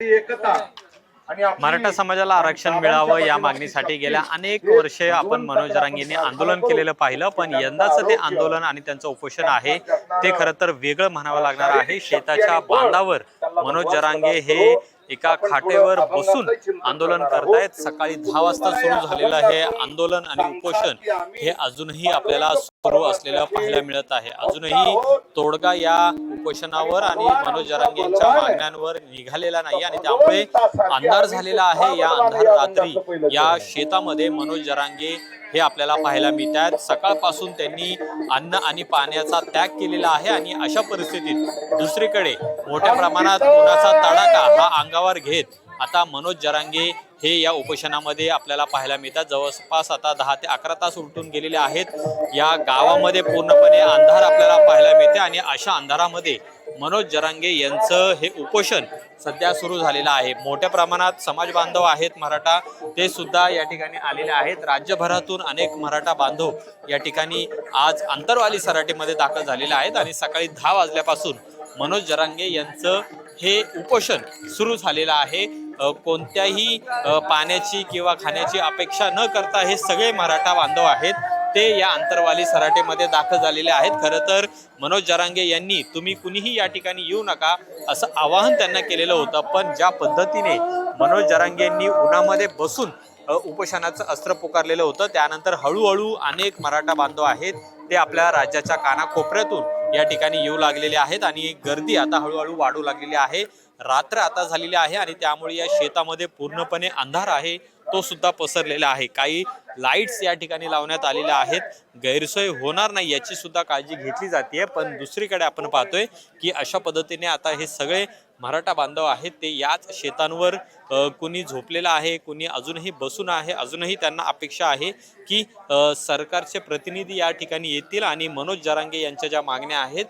एकता आणि मराठा समाजाला आरक्षण मिळावं या मागणीसाठी गेल्या अनेक वर्षे आपण मनोज जरांगेंनी आंदोलन केलेलं पाहिलं, पण यंदाचं ते आंदोलन आणि त्यांचं उपोषण आहे ते खरं तर वेगळं म्हणावं लागणार आहे। शेताच्या बांधावर मनोज जरांगे हे एका खाटेवर बसून आंदोलन करतायत। सकाळी 10 वाजता सुरू झालेलं हे आंदोलन आणि उपोषण हे अजूनही आपल्याला सुरू असलेलं पाहायला मिळत आहे। अजूनही तोडगा या उपोषणावर आणि मनोज जरांगे यांच्या मागण्यांवर निघालेला नाही आणि त्यामुळे अंधार झालेला आहे। या अंधार रात्री या शेतामध्ये मनोज जरांगे हे आपल्याला पाहायला मिळतात। सकाळपासून त्यांनी अन्न आणि पाण्याचा त्याग केलेला आहे आणि अशा परिस्थितीत दुसरीकडे मोठ्या प्रमाणात उन्हाचा तडाखा हा अंगावर घेत आता मनोज जरांगे हे या उपोषणामध्ये आपल्याला पाहायला मिळतात। जवळपास आता 10 ते 11 तास उलटून गेलेले आहेत। या गावामध्ये पूर्णपणे अंधार आपल्याला पाहायला मिळते आणि अशा अंधारामध्ये मनोज जरांगे यांचं हे उपोषण सध्या सुरू झालेलं आहे। मोठ्या प्रमाणात समाज बांधव आहेत मराठा, ते सुद्धा या ठिकाणी आलेले आहेत। राज्यभरातून अनेक मराठा बांधव या ठिकाणी आज अंतरवाली सराटीमध्ये दाखल झालेले आहेत आणि सकाळी 10 वाजल्यापासून मनोज जरांगे यांचं हे उपोषण सुरू झालेलं आहे। कोणत्याही पाण्याची किंवा खाण्याची अपेक्षा न करता हे सगळे मराठा बांधव आहेत ते या अंतरवाली सराटीमध्ये दाखल झालेले आहेत। खरं तर मनोज जरांगे यांनी तुम्ही कुणीही या ठिकाणी येऊ नका असं आवाहन त्यांना केलेलं होतं, पण ज्या पद्धतीने मनोज जरांगे यांनी उन्हामध्ये बसून उपोषणाचं अस्त्र पुकारलेलं होतं त्यानंतर हळूहळू अनेक मराठा बांधव आहेत ते आपल्या राज्याच्या कानाकोपऱ्यातून या ठिकाणी येऊ लागलेले आहेत आणि गर्दी आता हळूहळू वाढू लागलेली आहे। रात्र आता झालेली आहे आणि त्यामुळे या शेतामध्ये पूर्णपणे अंधार आहे तो सुद्धा पसरलेला आहे। काही लाईट्स या ठिकाणी लावण्यात आलेल्या आहेत, गैरसोय होणार नाही याची सुद्धा काळजी घेतली जाते। पण दुसरीकडे आपण पाहतोय की अशा पद्धतीने आता हे सगळे मराठा बांधव आहेत ते याच शेतांवर कुणी झोपलेला आहे, कुणी अजूनही बसून आहे। अजूनही त्यांना अपेक्षा आहे की सरकारचे प्रतिनिधी या ठिकाणी येतील आणि मनोज जरांगे यांच्या ज्या मागण्या आहेत,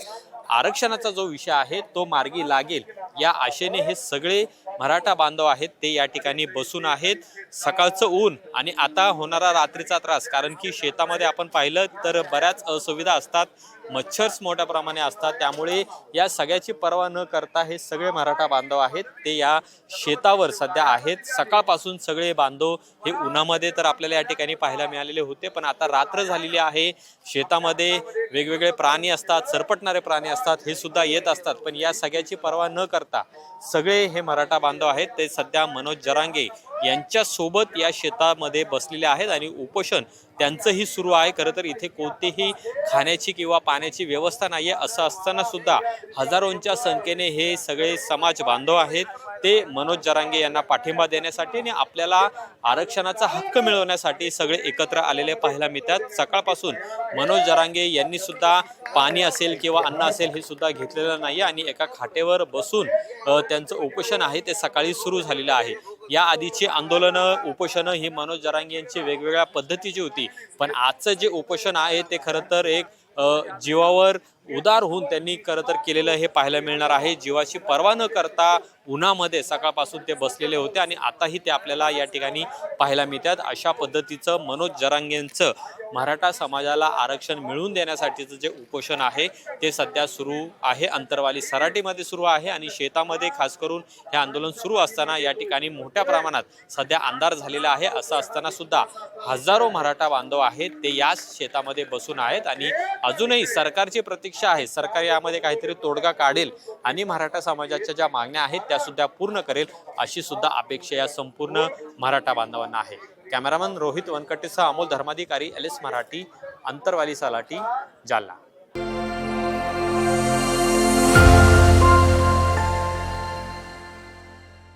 आरक्षणाचा जो विषय आहे तो मार्गी लागेल या आशेने हे सगळे मराठा बांधव आहेत ते या ठिकाणी बसून आहेत। सकाळचं ऊन आणि आता होणारा रात्रीचा त्रास, कारण की शेतामध्ये आपण पाहिलं तर बऱ्याच असुविधा असतात, मच्छर्स मोठ्या प्रमाणे असतात, त्यामुळे या सगळ्याची पर्वा न करता हे सगळे मराठा बांधव आहेत ते या शेतावर सध्या आहेत। सकाळपासून सगळे बांधव हे उन्हामध्ये तर आपल्याला या ठिकाणी पाहायला मिळालेले होते, पण आता रात्र झालेली आहे। शेतामध्ये वेगवेगळे प्राणी असतात, सरपटणारे प्राणी असतात, हे सुद्धा येत असतात, पण या सगळ्याची पर्वा न करता सगळे हे मराठा बांधव आहेत ते सध्या मनोज जरांगे यांच्या सोबत या शेतामध्ये बसलेले आहेत आणि उपोषण त्यांचंही सुरू आहे। खरं तर इथे कोणतीही खाण्याची किंवा पाण्याची व्यवस्था नाहीये, असं असताना सुद्धा हजारोंच्या संख्येने हे सगळे समाज बांधव आहेत ते मनोज जरांगे यांना पाठिंबा देण्यासाठी आणि आपल्याला आरक्षणाचा हक्क मिळवण्यासाठी सगळे एकत्र आलेले पाहायला मिळतात। सकाळपासून मनोज जरांगे यांनी सुद्धा पाणी असेल किंवा अन्न असेल हे सुद्धा घेतलेलं नाही आणि एका खाटेवर बसून त्यांचं उपोषण आहे ते सकाळी सुरू झालेलं आहे। या आधीची आंदोलनं उपोषणं ही मनोज जरांगे यांची वेगवेगळ्या पद्धतीची होती, पण आजचं जे उपोषण आहे ते खरं तर एक जीवावर उदार होऊन त्यांनी खरं तर केलेलं हे पाहायला मिळणार आहे। जीवाची पर्वा न करता उन्हामध्ये सकाळपासून ते बसलेले होते आणि आताही ते आपल्याला या ठिकाणी पाहायला मिळतात। अशा पद्धतीचं मनोज जरांगेंचं मराठा समाजाला आरक्षण मिळवून देण्यासाठीचं जे उपोषण आहे ते सध्या सुरू आहे, अंतरवाली सराटीमध्ये सुरू आहे आणि शेतामध्ये खास करून हे आंदोलन सुरू असताना या ठिकाणी मोठ्या प्रमाणात सध्या अंधार झालेला आहे। असं असताना सुद्धा हजारो मराठा बांधव आहेत ते याच शेतामध्ये बसून आहेत आणि अजूनही सरकारची प्रतीक्षा आहे, सरकार यामध्ये काहीतरी तोडगा काढेल आणि मराठा समाजाच्या ज्या मागण्या आहेत त्या सुद्धा पूर्ण करेल अशी सुद्धा अपेक्षा या संपूर्ण मराठा बांधवांना आहे। कॅमेरामन रोहित वनकटेसह अमोल धर्माधिकारी, LS मराठी, अंतरवाली सराटी, जालना।